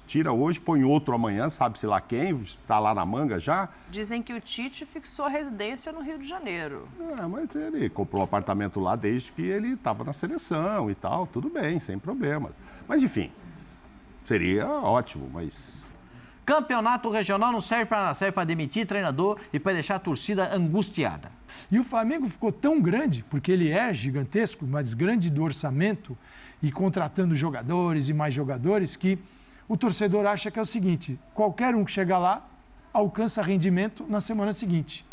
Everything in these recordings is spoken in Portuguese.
Tira hoje, põe outro amanhã, sabe-se lá quem, está lá na manga já. Dizem que o Tite fixou residência no Rio de Janeiro. Mas ele comprou um apartamento lá desde que ele estava na seleção e tal, tudo bem, sem problemas. Mas enfim, seria ótimo, mas... Campeonato regional não serve para demitir treinador e para deixar a torcida angustiada. E o Flamengo ficou tão grande, porque ele é gigantesco, mas grande do orçamento, e contratando jogadores e mais jogadores, que o torcedor acha que é o seguinte: qualquer um que chegar lá alcança rendimento na semana seguinte.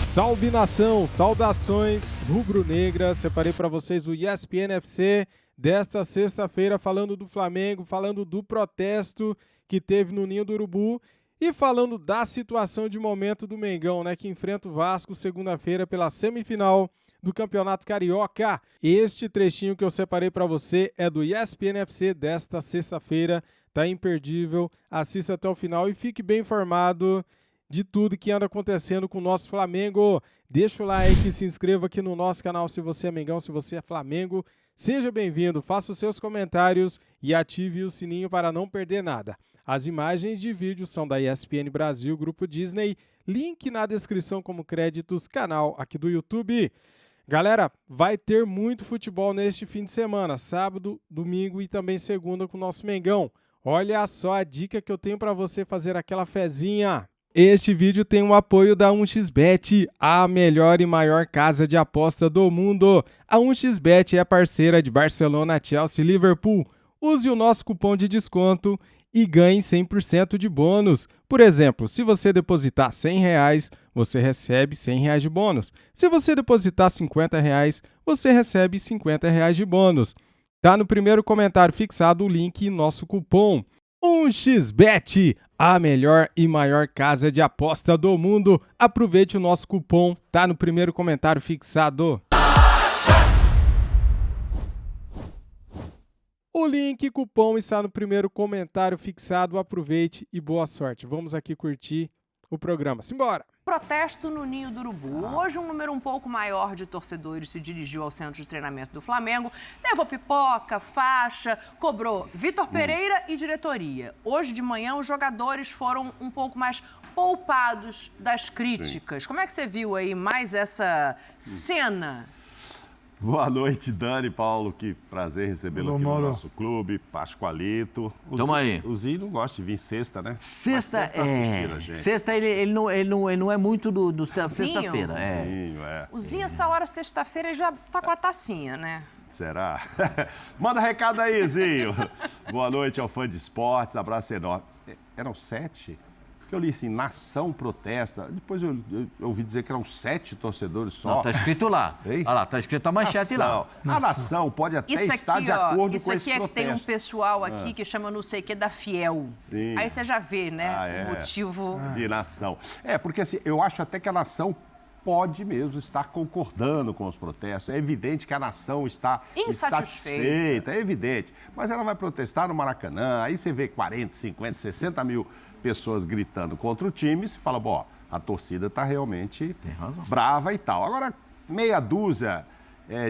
Salve nação, saudações rubro-negras. Separei para vocês o ESPN FC desta sexta-feira, falando do Flamengo, falando do protesto que teve no Ninho do Urubu e falando da situação de momento do Mengão, né, que enfrenta o Vasco segunda-feira pela semifinal do Campeonato Carioca. Este trechinho que eu separei para você é do ESPN FC desta sexta-feira, tá imperdível. Assista até o final e fique bem informado de tudo que anda acontecendo com o nosso Flamengo. Deixa o like, se inscreva aqui no nosso canal se você é Mengão, se você é Flamengo. Seja bem-vindo, faça os seus comentários e ative o sininho para não perder nada. As imagens de vídeo são da ESPN Brasil, Grupo Disney, link na descrição como créditos, canal aqui do YouTube. Galera, vai ter muito futebol neste fim de semana, sábado, domingo e também segunda com o nosso Mengão. Olha só a dica que eu tenho para você fazer aquela fezinha. Este vídeo tem o apoio da 1xBet, a melhor e maior casa de aposta do mundo. A 1xBet é parceira de Barcelona, Chelsea e Liverpool. Use o nosso cupom de desconto e ganhe 100% de bônus. Por exemplo, se você depositar R$100, você recebe R$100 de bônus. Se você depositar R$50, você recebe R$50 de bônus. Tá no primeiro comentário fixado o link e nosso cupom. 1xBet, a melhor e maior casa de aposta do mundo. Aproveite o nosso cupom, tá no primeiro comentário fixado. O link e cupom está no primeiro comentário fixado. Aproveite e boa sorte. Vamos aqui curtir o programa. Simbora! Protesto no Ninho do Urubu. Hoje um número um pouco maior de torcedores se dirigiu ao centro de treinamento do Flamengo, levou pipoca, faixa, cobrou Vitor Pereira e diretoria. Hoje de manhã os jogadores foram um pouco mais poupados das críticas. Sim. Como é que você viu aí mais essa cena? Boa noite, Dani, Paulo, que prazer recebê-lo aqui no nosso clube, Pascoalito. Tamo aí. O Zinho não gosta de vir sexta, né? Sexta, sexta ele não é muito do sexta-feira. O Zinho, essa hora, sexta-feira, ele já tá com a tacinha, né? Será? Manda recado aí, Zinho. Boa noite ao fã de esportes, abraço enorme. Eram 7? Porque eu li assim, nação protesta. Depois eu ouvi dizer que eram 7 torcedores só. Não, tá escrito lá. Ei? Olha lá, tá escrito a manchete nação. lá. A nação pode até isso estar aqui, de acordo com esse protesto. Isso aqui é que tem um pessoal aqui que chama não sei o que da Fiel. Sim. Aí você já vê, né, o motivo... De nação. Porque assim, eu acho até que a nação pode mesmo estar concordando com os protestos. É evidente que a nação está insatisfeita, é evidente. Mas ela vai protestar no Maracanã, aí você vê 40, 50, 60 mil pessoas gritando contra o time, você fala, bom, a torcida está realmente brava e tal. Agora, meia dúzia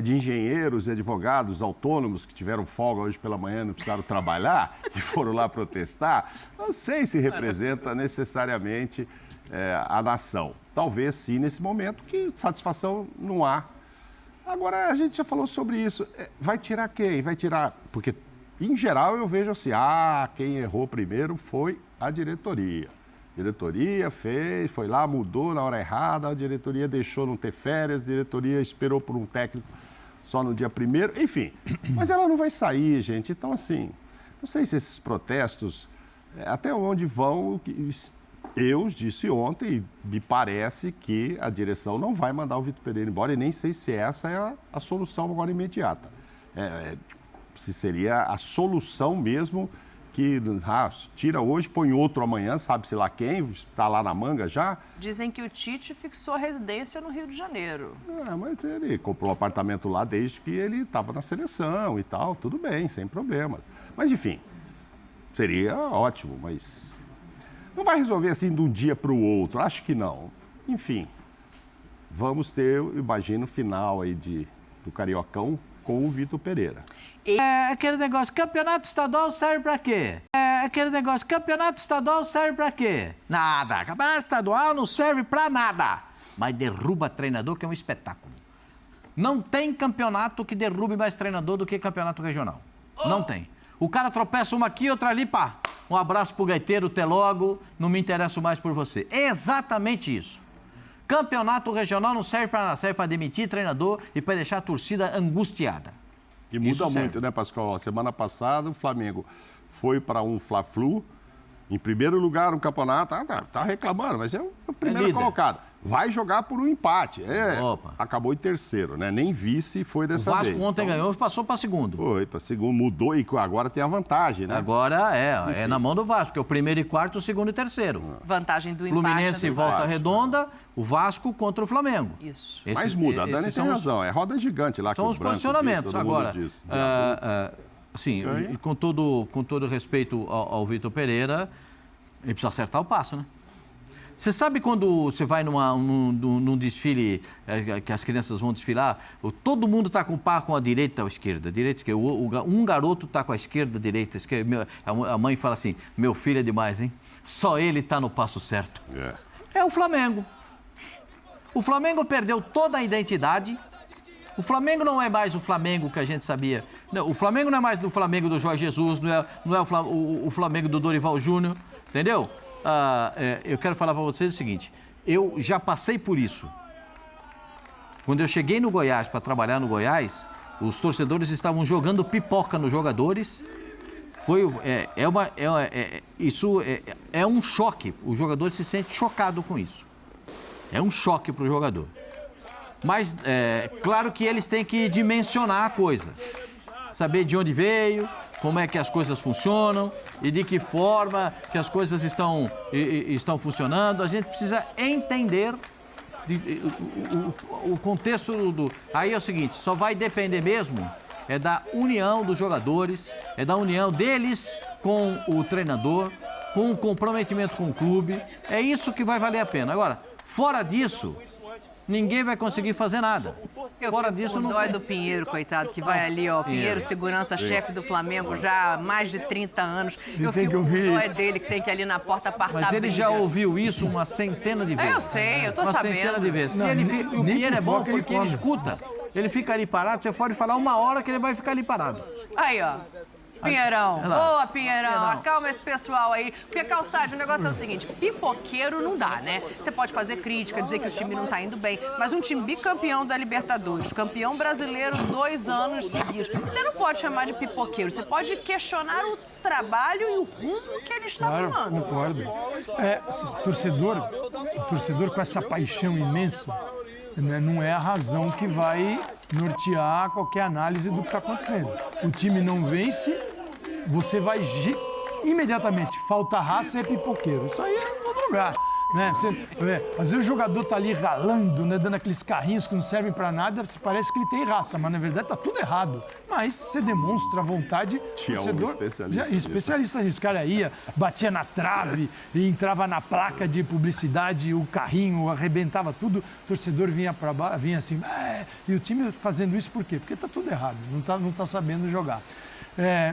de engenheiros e advogados autônomos que tiveram folga hoje pela manhã, não precisaram trabalhar e foram lá protestar, não sei se representa necessariamente a nação. Talvez sim, nesse momento, que satisfação não há. Agora, a gente já falou sobre isso. Vai tirar quem? Vai tirar... Porque, em geral, eu vejo assim, quem errou primeiro foi a diretoria. A diretoria fez, foi lá, mudou na hora errada, a diretoria deixou não ter férias, a diretoria esperou por um técnico só no dia 1º, enfim. Mas ela não vai sair, gente. Então, assim, não sei se esses protestos, até onde vão... Eu disse ontem, me parece que a direção não vai mandar o Vitor Pereira embora e nem sei se essa é a solução agora imediata. Se seria a solução mesmo que tira hoje, põe outro amanhã, sabe-se lá quem, está lá na manga já. Dizem que o Tite fixou residência no Rio de Janeiro. Mas ele comprou um apartamento lá desde que ele estava na seleção e tal, tudo bem, sem problemas. Mas, enfim, seria ótimo, mas não vai resolver assim de um dia para o outro, acho que não. Enfim, vamos ter, eu imagino, final aí de do Cariocão com o Vitor Pereira. Aquele negócio, campeonato estadual serve para quê? Aquele negócio, campeonato estadual serve para quê? Nada. Campeonato estadual não serve para nada. Mas derruba treinador, que é um espetáculo. Não tem campeonato que derrube mais treinador do que campeonato regional. Não tem. O cara tropeça uma aqui, outra ali, pá. Um abraço pro gaiteiro, até logo, não me interesso mais por você. É exatamente isso. Campeonato regional não serve para nada, serve para demitir treinador e para deixar a torcida angustiada. E muda muito, né, Pascoal? Semana passada o Flamengo foi para um Fla-Flu, em primeiro lugar no campeonato, tá reclamando, mas é o primeiro colocado. Vai jogar por um empate. Acabou em terceiro, né? Nem vice foi dessa vez. O Vasco ontem ganhou e passou para segundo. Foi, para segundo, mudou e agora tem a vantagem, né? Agora é na mão do Vasco, porque é o primeiro e quarto, o segundo e terceiro. Vantagem do empate. Fluminense volta redonda, o Vasco contra o Flamengo. Isso. Mas muda, a Dani tem razão, é roda gigante lá. São os posicionamentos. Agora, sim, com todo respeito ao Vitor Pereira, ele precisa acertar o passo, né? Você sabe quando você vai num desfile, que as crianças vão desfilar, todo mundo está com o par com a direita ou a esquerda? Direita, esquerda. Um garoto está com a esquerda, direita, esquerda. A mãe fala assim, meu filho é demais, hein? Só ele está no passo certo. É o Flamengo. O Flamengo perdeu toda a identidade. O Flamengo não é mais o Flamengo que a gente sabia. Não, o Flamengo não é mais o Flamengo do Jorge Jesus, não é o Flamengo do Dorival Júnior, entendeu? Eu quero falar para vocês o seguinte, eu já passei por isso. Quando eu cheguei no Goiás, para trabalhar no Goiás, os torcedores estavam jogando pipoca nos jogadores. Isso é um choque, o jogador se sente chocado com isso. É um choque para o jogador. Mas, claro que eles têm que dimensionar a coisa. Saber de onde veio, como é que as coisas funcionam e de que forma que as coisas estão funcionando. A gente precisa entender o contexto do... Aí é o seguinte, só vai depender mesmo da união dos jogadores, da união deles com o treinador, com o comprometimento com o clube. É isso que vai valer a pena. Agora, fora disso, ninguém vai conseguir fazer nada. Fora disso, não dói do Pinheiro, coitado, que vai ali, ó. Pinheiro, segurança-chefe do Flamengo já há mais de 30 anos. Eu fico com dói dele, que tem que ir ali na porta apartar. Mas ele já ouviu isso uma centena de vezes. Eu sei, eu tô sabendo. Uma centena de vezes. O Pinheiro é bom porque ele escuta. Ele fica ali parado, você pode falar 1 hora que ele vai ficar ali parado. Aí, ó. Pinheirão, boa Pinheirão, acalma esse pessoal aí. Porque, Calçade, o negócio é o seguinte, pipoqueiro não dá, né? Você pode fazer crítica, dizer que o time não tá indo bem, mas um time bicampeão da Libertadores, campeão brasileiro 2 anos seguidos, você não pode chamar de pipoqueiro, você pode questionar o trabalho e o rumo que ele está tomando. Concordo. Torcedor com essa paixão imensa, né, não é a razão que vai nortear qualquer análise do que está acontecendo. O time não vence, você vai imediatamente, falta raça, é pipoqueiro. Isso aí é um lugar. Né? Às vezes o jogador tá ali ralando, né, dando aqueles carrinhos que não servem para nada, parece que ele tem raça, mas na verdade tá tudo errado. Mas você demonstra a vontade. Tinha um especialista nisso. O cara ia, batia na trave, e entrava na placa de publicidade, o carrinho arrebentava tudo, o torcedor vinha assim, e o time fazendo isso por quê? Porque tá tudo errado, não tá sabendo jogar.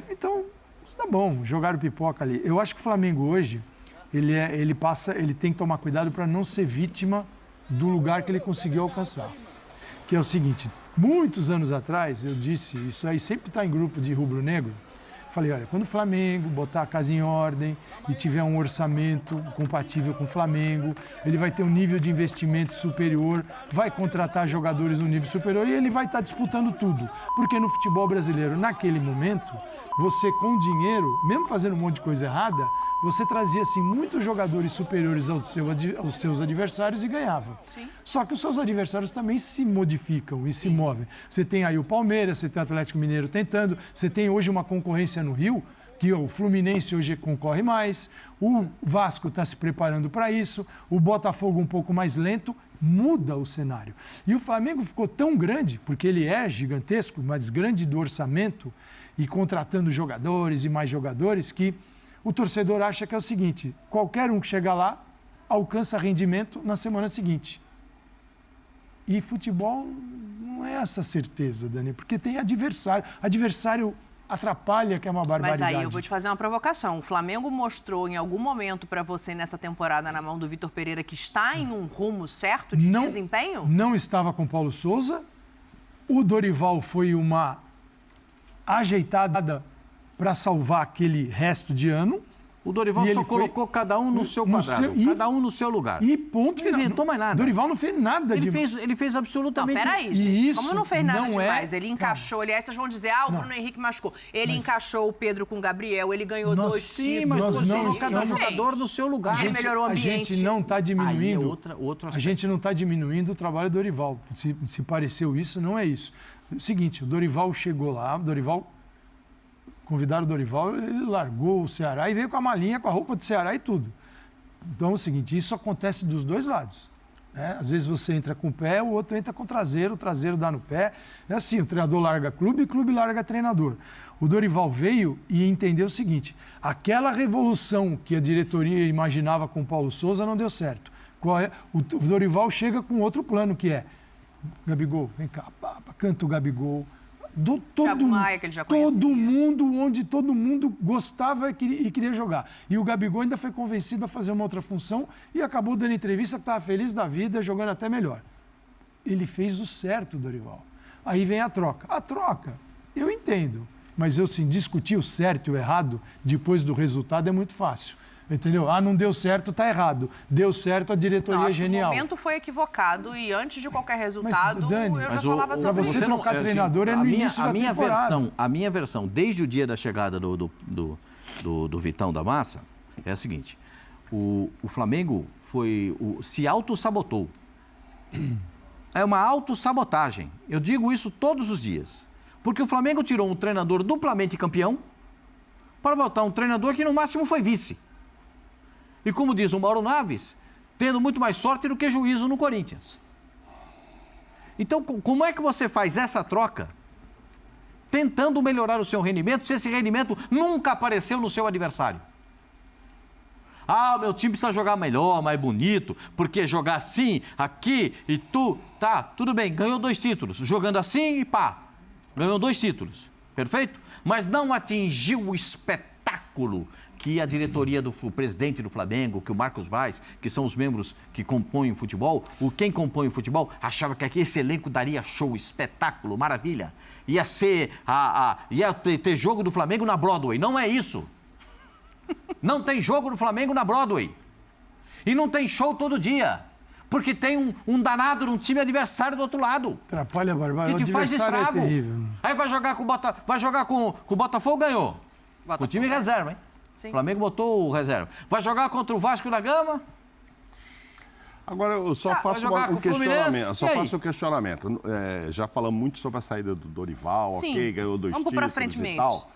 Então, tá bom, jogaram pipoca ali. Eu acho que o Flamengo hoje, ele tem que tomar cuidado para não ser vítima do lugar que ele conseguiu alcançar. Que é o seguinte, muitos anos atrás, eu disse, isso aí sempre está em grupo de rubro-negro, falei, olha, quando o Flamengo botar a casa em ordem e tiver um orçamento compatível com o Flamengo, ele vai ter um nível de investimento superior, vai contratar jogadores no nível superior e ele vai estar disputando tudo. Porque no futebol brasileiro, naquele momento, você com dinheiro, mesmo fazendo um monte de coisa errada, você trazia assim, muitos jogadores superiores aos seus adversários e ganhava. Sim. Só que os seus adversários também se modificam e se movem. Você tem aí o Palmeiras, você tem o Atlético Mineiro tentando, você tem hoje uma concorrência no Rio, que o Fluminense hoje concorre mais, o Vasco está se preparando para isso, o Botafogo um pouco mais lento, muda o cenário. E o Flamengo ficou tão grande, porque ele é gigantesco, mas grande do orçamento, e contratando jogadores e mais jogadores, que o torcedor acha que é o seguinte, qualquer um que chega lá alcança rendimento na semana seguinte. E futebol não Não é essa certeza, Dani, porque tem adversário. Adversário atrapalha, que é uma barbaridade. Mas aí eu vou te fazer uma provocação. O Flamengo mostrou em algum momento para você nessa temporada na mão do Vitor Pereira que está em um rumo certo de desempenho? Não estava com o Paulo Souza. O Dorival foi uma ajeitada para salvar aquele resto de ano. O Dorival só colocou cada um no seu quadrado, cada um no seu lugar. E ponto final. Não inventou mais nada. Dorival não fez nada Ele fez absolutamente... Não, peraí, gente. Isso como não fez nada demais? É... Ele encaixou, aliás, vocês vão dizer, o Bruno Henrique machucou. Ele encaixou o Pedro com o Gabriel, ele ganhou 2 títulos. Sim, mas posicionou cada jogador no seu lugar. Ele melhorou o ambiente. A gente não está diminuindo... outro a gente não está diminuindo o trabalho do Dorival. Se pareceu isso, não é isso. É o seguinte, o Dorival chegou lá, convidaram o Dorival, ele largou o Ceará e veio com a malinha, com a roupa do Ceará e tudo. Então é o seguinte, isso acontece dos dois lados. Né? Às vezes você entra com o pé, o outro entra com o traseiro dá no pé. É assim, o treinador larga clube e o clube larga treinador. O Dorival veio e entendeu o seguinte, aquela revolução que a diretoria imaginava com o Paulo Souza não deu certo. O Dorival chega com outro plano, que é, Gabigol, vem cá, canta o Gabigol, Thiago Maia, que ele já conhecia. Todo mundo, onde todo mundo gostava e queria jogar. E o Gabigol ainda foi convencido a fazer uma outra função e acabou dando entrevista que estava feliz da vida, jogando até melhor. Ele fez o certo, Dorival. Aí vem a troca. A troca, eu entendo, mas eu sim, discutir o certo e o errado depois do resultado é muito fácil. Entendeu? Não deu certo, tá errado. Deu certo, a diretoria é genial. O momento foi equivocado e antes de qualquer resultado, mas, Dani, eu já falava sobre isso. Você trocar treinador é no início da temporada. A minha versão, desde o dia da chegada do Vitão da Massa, é a seguinte. O Flamengo se autossabotou. É uma autossabotagem. Eu digo isso todos os dias. Porque o Flamengo tirou um treinador duplamente campeão para botar um treinador que no máximo foi vice. E como diz o Mauro Naves, tendo muito mais sorte do que juízo no Corinthians. Então, como é que você faz essa troca tentando melhorar o seu rendimento se esse rendimento nunca apareceu no seu adversário? O meu time precisa jogar melhor, mais bonito, porque jogar assim, aqui e tudo bem, ganhou 2 títulos. Jogando assim e ganhou 2 títulos, perfeito? Mas não atingiu o espetáculo que a diretoria o presidente do Flamengo, que o Marcos Braz, que são os membros que compõem o futebol, quem compõe o futebol, achava que aqui esse elenco daria show, espetáculo, maravilha. Ia ter jogo do Flamengo na Broadway. Não é isso. Não tem jogo do Flamengo na Broadway. E não tem show todo dia. Porque tem um danado num time adversário do outro lado. Atrapalha a barbárie. Que te faz estrago. É terrível. Aí vai jogar com o Botafogo, ganhou. Com o time reserva, hein? Sim. O Flamengo botou o reserva. Vai jogar contra o Vasco da Gama? Agora, eu só faço um questionamento. Já falamos muito sobre a saída do Dorival, ganhou 2 títulos e tal.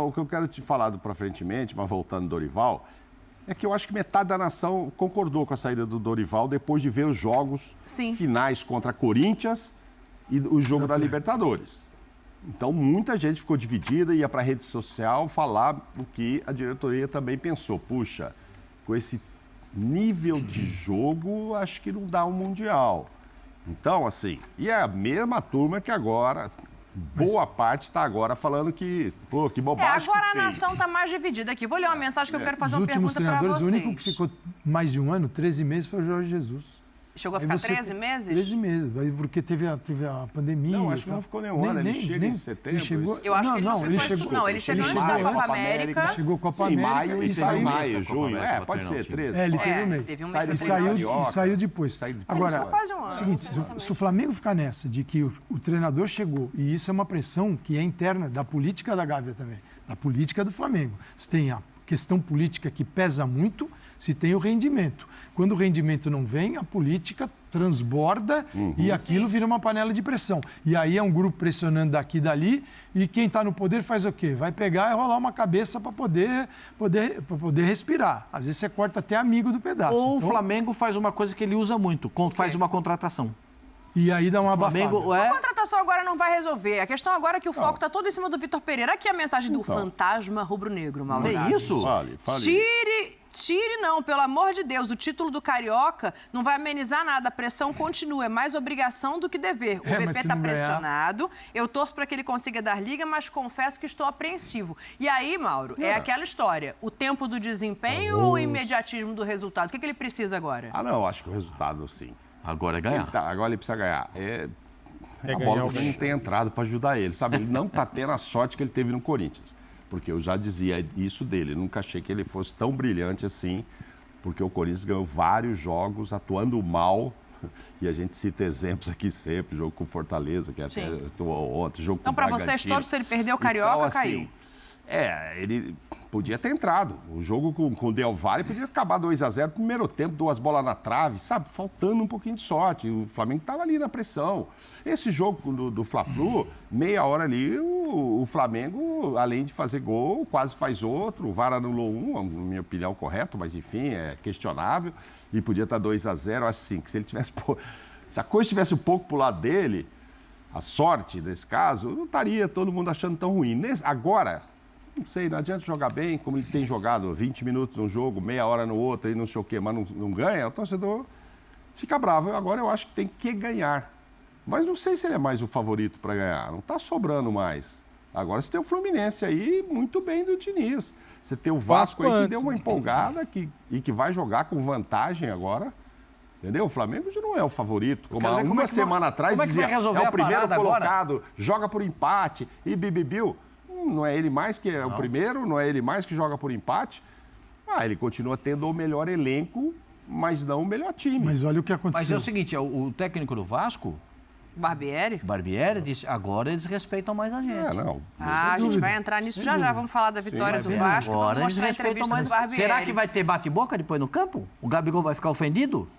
O que eu quero te falar do pra frentemente, mas voltando ao Dorival, é que eu acho que metade da nação concordou com a saída do Dorival depois de ver os jogos finais contra Corinthians e o jogo da Libertadores. Então, muita gente ficou dividida, ia para a rede social falar o que a diretoria também pensou. Puxa, com esse nível de jogo, acho que não dá um Mundial. Então, assim, e é a mesma turma que agora, boa parte está agora falando que bobagem. Agora a nação está mais dividida aqui. Vou ler uma mensagem que eu quero fazer uma pergunta para vocês. O único que ficou mais de um ano, 13 meses, foi o Jorge Jesus. Chegou a ficar 13 meses? 13 meses, porque teve a pandemia. Não, acho que não ficou nenhum ano. Ele chega em setembro. Eu acho que ele chegou antes da Copa América. Ele chegou Copa América e saiu em maio, junho. Pode ser, 13. Ele teve um mês. E saiu depois. Agora, seguinte, se o Flamengo ficar nessa de que o treinador chegou, e isso é uma pressão que é interna da política da Gávea também, da política do Flamengo. Você tem a questão política que pesa muito, se tem o rendimento. Quando o rendimento não vem, a política transborda e aquilo vira uma panela de pressão. E aí é um grupo pressionando daqui e dali, e quem está no poder faz o quê? Vai pegar e rolar uma cabeça para poder respirar. Às vezes você corta até amigo do pedaço. Ou o Flamengo faz uma coisa que ele usa muito, faz uma contratação. E aí dá uma abafada. A contratação agora não vai resolver. A questão agora é que o foco está todo em cima do Vitor Pereira. Aqui a mensagem do fantasma rubro-negro, Mauro. É isso? Fale. Tire não, pelo amor de Deus. O título do Carioca não vai amenizar nada. A pressão continua. É mais obrigação do que dever. O VP está pressionado. Eu torço para que ele consiga dar liga, mas confesso que estou apreensivo. E aí, Mauro, é aquela história. O tempo do desempenho ou o imediatismo do resultado? O que ele precisa agora? Não, acho que o resultado, sim. Agora é ganhar. Agora ele precisa ganhar. A bola também não tem entrado para ajudar ele, sabe? Ele não está tendo a sorte que ele teve no Corinthians. Porque eu já dizia isso dele. Nunca achei que ele fosse tão brilhante assim, porque o Corinthians ganhou vários jogos atuando mal. E a gente cita exemplos aqui sempre. Jogo com Fortaleza, que até ontem, jogo com o Bragantino. Então, para vocês todos, se ele perdeu o Carioca, então, caiu. Ele podia ter entrado. O jogo com o Del Valle podia acabar 2-0 no primeiro tempo, 2 bolas na trave, sabe? Faltando um pouquinho de sorte. O Flamengo estava ali na pressão. Esse jogo do Fla-Flu, meia hora ali, o Flamengo, além de fazer gol, quase faz outro. O VAR anulou um, na minha opinião, correto, mas enfim, é questionável. E podia estar 2-0, assim, que se ele tivesse... Se a coisa estivesse um pouco pro lado dele, a sorte nesse caso, não estaria todo mundo achando tão ruim. Agora... Não sei, não adianta jogar bem, como ele tem jogado 20 minutos num jogo, meia hora no outro e não sei o quê, mas não ganha, o torcedor fica bravo. Agora eu acho que tem que ganhar. Mas não sei se ele é mais o favorito para ganhar, não está sobrando mais. Agora você tem o Fluminense aí, muito bem do Diniz. Você tem o Vasco aí que deu uma empolgada e que vai jogar com vantagem agora. Entendeu? O Flamengo já não é o favorito. Como há uma semana atrás dizia, é o primeiro colocado, agora? Joga por empate e bibibiu. Não é ele mais que é o primeiro, não é ele mais que joga por empate. Ele continua tendo o melhor elenco, mas não o melhor time. Mas olha o que aconteceu. Mas é o seguinte, o técnico do Vasco, Barbieri disse, agora eles respeitam mais a gente. A gente vai entrar nisso já. Vamos falar da vitória do Vasco. Agora vamos mostrar a entrevista do Barbieri. Será que vai ter bate-boca depois no campo? O Gabigol vai ficar ofendido?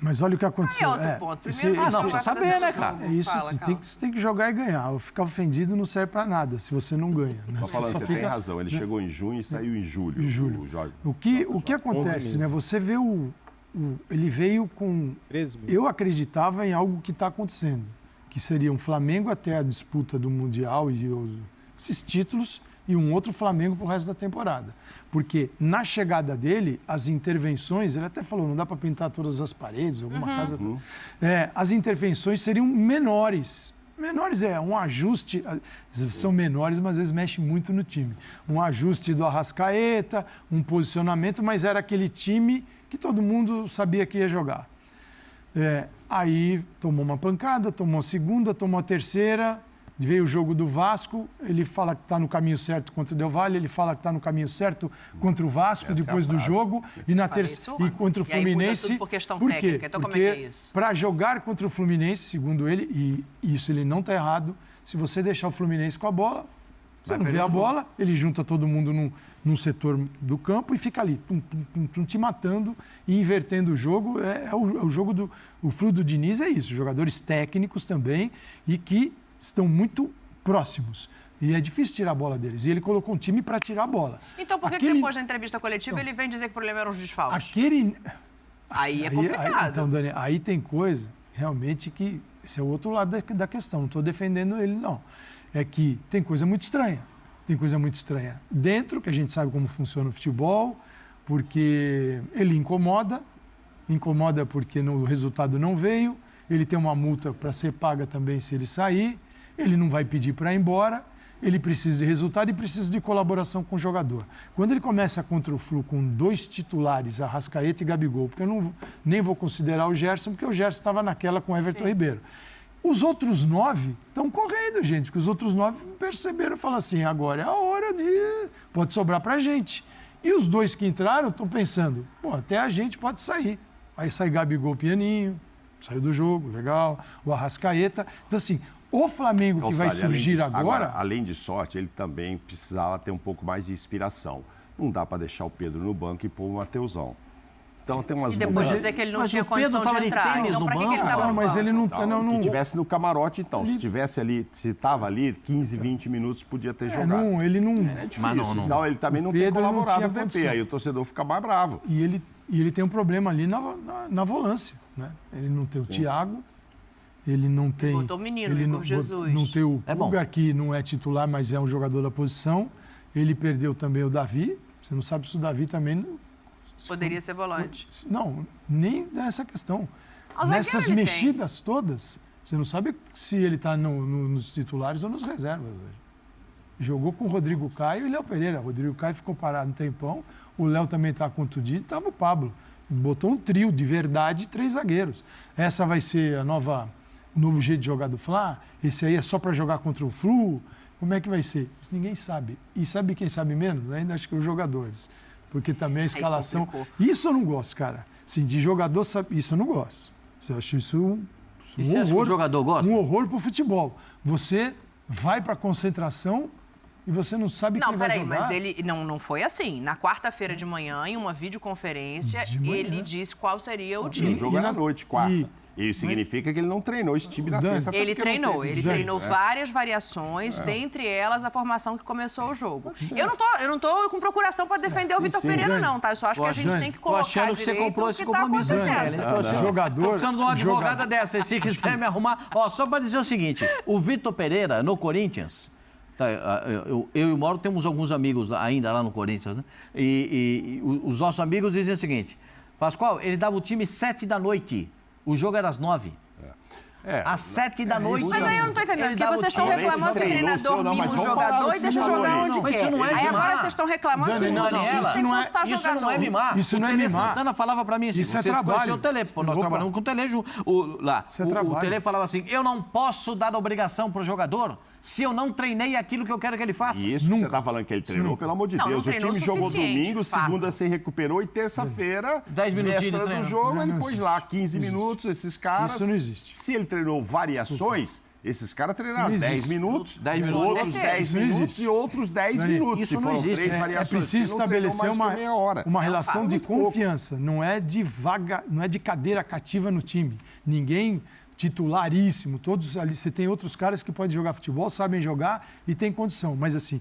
Mas olha o que aconteceu. Aí é outro ponto. Primeiro, precisa saber, né, cara? Você tem que jogar e ganhar. Ficar ofendido não serve pra nada, se você não ganha. Né? Você tem razão. Ele chegou em junho e saiu em julho. O que acontece, né? Você vê ele veio com... Eu acreditava em algo que está acontecendo, que seria um Flamengo até a disputa do Mundial e esses títulos e um outro Flamengo pro resto da temporada. Porque na chegada dele, as intervenções, ele até falou, não dá para pintar todas as paredes, alguma casa... as intervenções seriam menores. Menores um ajuste, eles são menores, mas eles mexem muito no time. Um ajuste do Arrascaeta, um posicionamento, mas era aquele time que todo mundo sabia que ia jogar. Aí tomou uma pancada, tomou a segunda, tomou a terceira... Veio o jogo do Vasco, ele fala que está no caminho certo contra o Del Valle, ele fala que está no caminho certo contra o Vasco depois do jogo e contra o Fluminense. E aí muda tudo por questão técnica. Então, como é que é isso? Para jogar contra o Fluminense, segundo ele, e isso ele não está errado, se você deixar o Fluminense com a bola, você não vê a bola, ele junta todo mundo num setor do campo e fica ali, te matando e invertendo o jogo. O jogo o fluxo do Diniz é isso, jogadores técnicos também e que estão muito próximos. E é difícil tirar a bola deles. E ele colocou um time para tirar a bola. Então, por que depois da entrevista coletiva ele vem dizer que o problema eram os desfalques? Aí é complicado. Então, Dani, aí tem coisa realmente que... Esse é o outro lado da questão. Não estou defendendo ele, não. É que tem coisa muito estranha. Dentro, que a gente sabe como funciona o futebol, porque ele incomoda porque o resultado não veio, ele tem uma multa para ser paga também se ele sair, ele não vai pedir para ir embora, ele precisa de resultado e precisa de colaboração com o jogador. Quando ele começa contra o Flu com 2 titulares, Arrascaeta e Gabigol, porque eu nem vou considerar o Gerson, porque o Gerson estava naquela com o Everton Ribeiro. Os outros 9 estão correndo, gente, porque os outros 9 perceberam e falaram assim, agora é a hora de... pode sobrar para a gente. E os 2 que entraram estão pensando, até a gente pode sair. Aí sai Gabigol pianinho, saiu do jogo, legal, o Arrascaeta. Então, assim, o Flamengo que vai surgir agora... Além de sorte, ele também precisava ter um pouco mais de inspiração. Não dá para deixar o Pedro no banco e pôr o Mateusão. Então tem umas... E depois dizer que ele não tinha condição de entrar. Então, para que ele estava no banco? Mas ele não... Que estivesse no camarote, então. Se estivesse ali, se estava ali, 15, 20 minutos, podia ter jogado. Ele não... É difícil. Então, ele também não tem colaborado no VP. Aí o torcedor fica mais bravo. E ele tem um problema ali na volância, né? Ele não tem o Thiago, Ele não tem... Botou o menino, Igor Jesus. Não tem o Pulgar, que não é titular, mas é um jogador da posição. Ele perdeu também o Davi. Você não sabe se o Davi também... Poderia ser volante. Não, nem nessa questão. Ao Nessas zagueiro ele mexidas todas, você não sabe se ele está nos titulares ou nos reservas hoje. Jogou com o Rodrigo Caio e Léo Pereira. O Rodrigo Caio ficou parado um tempão. O Léo também está contundido. Estava o Pablo. Botou um trio de verdade, 3 zagueiros. Essa vai ser o novo jeito de jogar do Fla? Esse aí é só para jogar contra o Flu? Como é que vai ser? Isso ninguém sabe. E sabe quem sabe menos? Ainda acho que os jogadores. Porque também a escalação... Isso eu não gosto, cara. Assim, de jogador, isso eu não gosto. Eu acho isso um você acha que o jogador gosta? Um horror para o futebol. Você vai para a concentração e você não sabe quem vai jogar. Não, peraí, mas ele não foi assim. Na quarta-feira de manhã, em uma videoconferência, ele disse qual seria o time. O jogo era à noite, quarta. Isso significa que ele não treinou esse time na terça. Ele treinou várias variações, dentre elas a formação que começou o jogo. Eu não tô com procuração para defender o Vitor Pereira, não, tá? Eu só acho que a gente tem que colocar direito o que tá acontecendo. Jogador... Precisando de uma advogada dessa, se quiser me arrumar. Ó, só para dizer o seguinte, o Vitor Pereira, no Corinthians... Eu e o Mauro temos alguns amigos ainda lá no Corinthians, né? E os nossos amigos dizem o seguinte: Pascoal, ele dava o time 7 da noite, o jogo era às 9. Às 7 da noite. Mas aí eu não estou entendendo, porque vocês estão reclamando que o treinador mima o jogador e deixa jogar onde quer. Aí agora vocês estão reclamando que muda o time sem constar jogador. Isso não é mimar. Isso não é mimar. Santana falava para mim assim, isso é trabalho. O Tele, nós trabalhamos com o Tele lá. O Tele falava assim, eu não posso dar obrigação para o jogador se eu não treinei aquilo que eu quero que ele faça. E isso que você está falando que ele treinou, pelo amor de Deus. O time jogou domingo, segunda se recuperou e terça-feira, 10 minutinhos véspera do jogo, ele pôs lá 15 minutos, esses caras... Isso não existe. Se ele treinou variações, esses caras treinaram 10 minutos, 10 minutos, outros 10 minutos e outros 10 minutos. Isso não existe. 3 variações. É preciso estabelecer uma relação de confiança. Não é de cadeira cativa no time. Ninguém... titularíssimo, todos ali, você tem outros caras que podem jogar futebol, sabem jogar e têm condição, mas assim,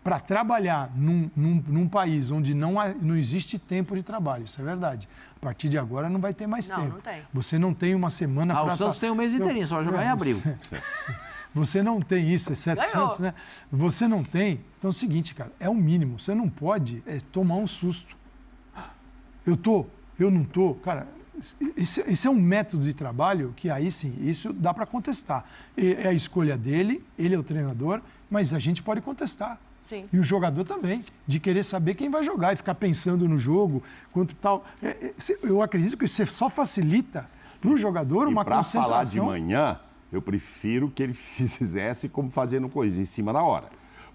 para trabalhar num país onde não existe tempo de trabalho, isso é verdade. A partir de agora não vai ter mais tempo. Não tem. Você não tem uma semana para... O Santos tem um mês inteirinho, só vai jogar em abril. Você não tem isso, exceto Santos, né? Você não tem. Então é o seguinte, cara, é o mínimo. Você não pode tomar um susto. Eu não tô, cara... Esse é um método de trabalho que aí sim, isso dá para contestar. É a escolha dele, ele é o treinador, mas a gente pode contestar. Sim. E o jogador também, de querer saber quem vai jogar e ficar pensando no jogo, quanto tal. Eu acredito que isso só facilita para o jogador uma concentração. Para falar de manhã, eu prefiro que ele fizesse como fazer no Corinthians, em cima da hora.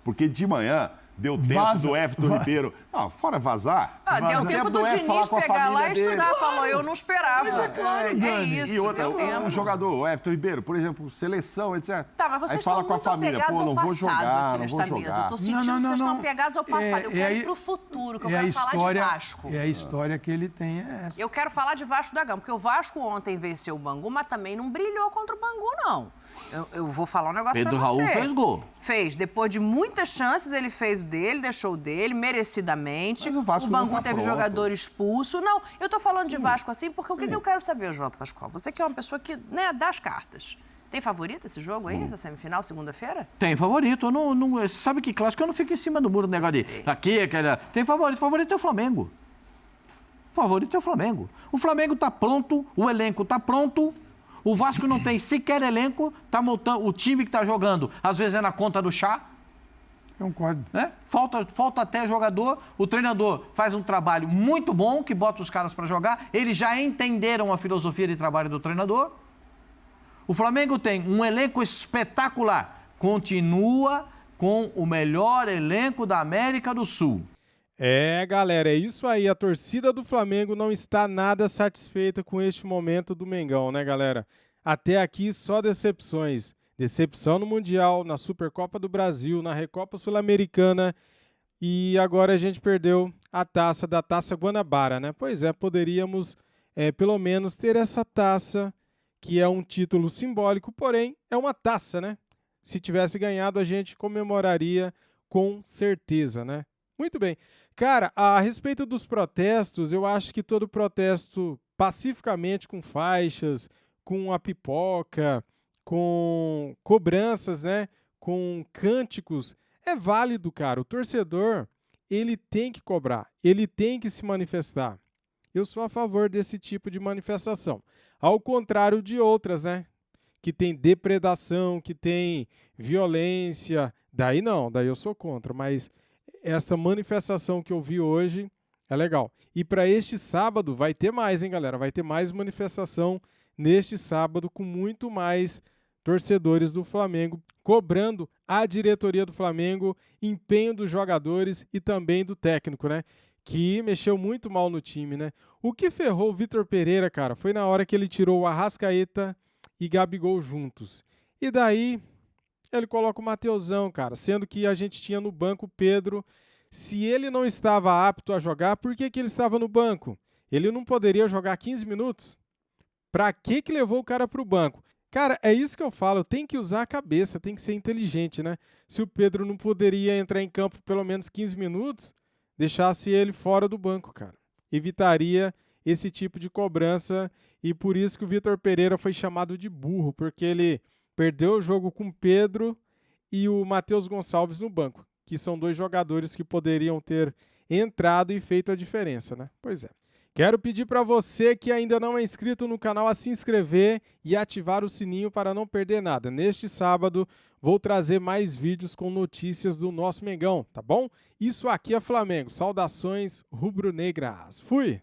Porque de manhã... Deu tempo do Everton Ribeiro. Não, fora vazar. Deu tempo do Diniz pegar lá e estudar. Falou, eu não esperava. Mas é claro, Dani. Isso, e outra, deu tempo. o jogador, o Everton Ribeiro, por exemplo, seleção, etc. Tá, mas vocês aí fala estão com a muito família, apegados não ao vou passado jogar, aqui não nesta vou mesa. jogar. Eu tô sentindo que vocês estão apegados ao passado. Eu quero ir pro futuro, que eu quero falar de Vasco. É a história que ele tem, essa. Eu quero falar de Vasco da Gama, porque o Vasco ontem venceu o Bangu, mas também não brilhou contra o Bangu, não. Eu vou falar um negócio pra você. Pedro Raul fez gol. Fez. Depois de muitas chances, ele fez o dele, deixou o dele, merecidamente. Mas o Bangu tá teve jogador expulso. Não, eu tô falando de Vasco assim, porque o que eu quero saber, Oswaldo Pascoal? Você que é uma pessoa que, dá as cartas. Tem favorito esse jogo aí, essa semifinal, segunda-feira? Tem favorito. Você sabe que clássico eu não fico em cima do muro, negócio de aqui, aquele... Tem favorito. Favorito é o Flamengo. Favorito é o Flamengo. O Flamengo tá pronto, o elenco tá pronto. O Vasco não tem sequer elenco, tá montando, o time que tá jogando, às vezes é na conta do chá. Concordo. Né? Falta até jogador, o treinador faz um trabalho muito bom, que bota os caras para jogar, eles já entenderam a filosofia de trabalho do treinador. O Flamengo tem um elenco espetacular, continua com o melhor elenco da América do Sul. Galera, é isso aí. A torcida do Flamengo não está nada satisfeita com este momento do Mengão, né, galera? Até aqui só decepções. Decepção no Mundial, na Supercopa do Brasil, na Recopa Sul-Americana e agora a gente perdeu a taça da Taça Guanabara, né? Pois é, poderíamos pelo menos ter essa taça, que é um título simbólico, porém é uma taça, né? Se tivesse ganhado, a gente comemoraria com certeza, né? Muito bem. Cara, a respeito dos protestos, eu acho que todo protesto pacificamente, com faixas, com a pipoca, com cobranças, né? Com cânticos. É válido, cara. O torcedor, ele tem que cobrar, ele tem que se manifestar. Eu sou a favor desse tipo de manifestação. Ao contrário de outras, né? Que tem depredação, que tem violência. Daí não, daí eu sou contra. Mas essa manifestação que eu vi hoje é legal. E para este sábado vai ter mais, hein, galera? Vai ter mais manifestação neste sábado com muito mais torcedores do Flamengo cobrando a diretoria do Flamengo, empenho dos jogadores e também do técnico, né? Que mexeu muito mal no time, né? O que ferrou o Vitor Pereira, cara, foi na hora que ele tirou o Arrascaeta e Gabigol juntos. E daí ele coloca o Mateusão, cara, sendo que a gente tinha no banco o Pedro. Se ele não estava apto a jogar, por que ele estava no banco? Ele não poderia jogar 15 minutos? Pra que levou o cara pro banco? Cara, é isso que eu falo, tem que usar a cabeça, tem que ser inteligente, né? Se o Pedro não poderia entrar em campo pelo menos 15 minutos, deixasse ele fora do banco, cara. Evitaria esse tipo de cobrança e por isso que o Vitor Pereira foi chamado de burro, porque ele perdeu o jogo com o Pedro e o Matheus Gonçalves no banco, que são dois jogadores que poderiam ter entrado e feito a diferença, né? Pois é. Quero pedir para você que ainda não é inscrito no canal a se inscrever e ativar o sininho para não perder nada. Neste sábado vou trazer mais vídeos com notícias do nosso Mengão, tá bom? Isso aqui é Flamengo. Saudações rubro-negras. Fui!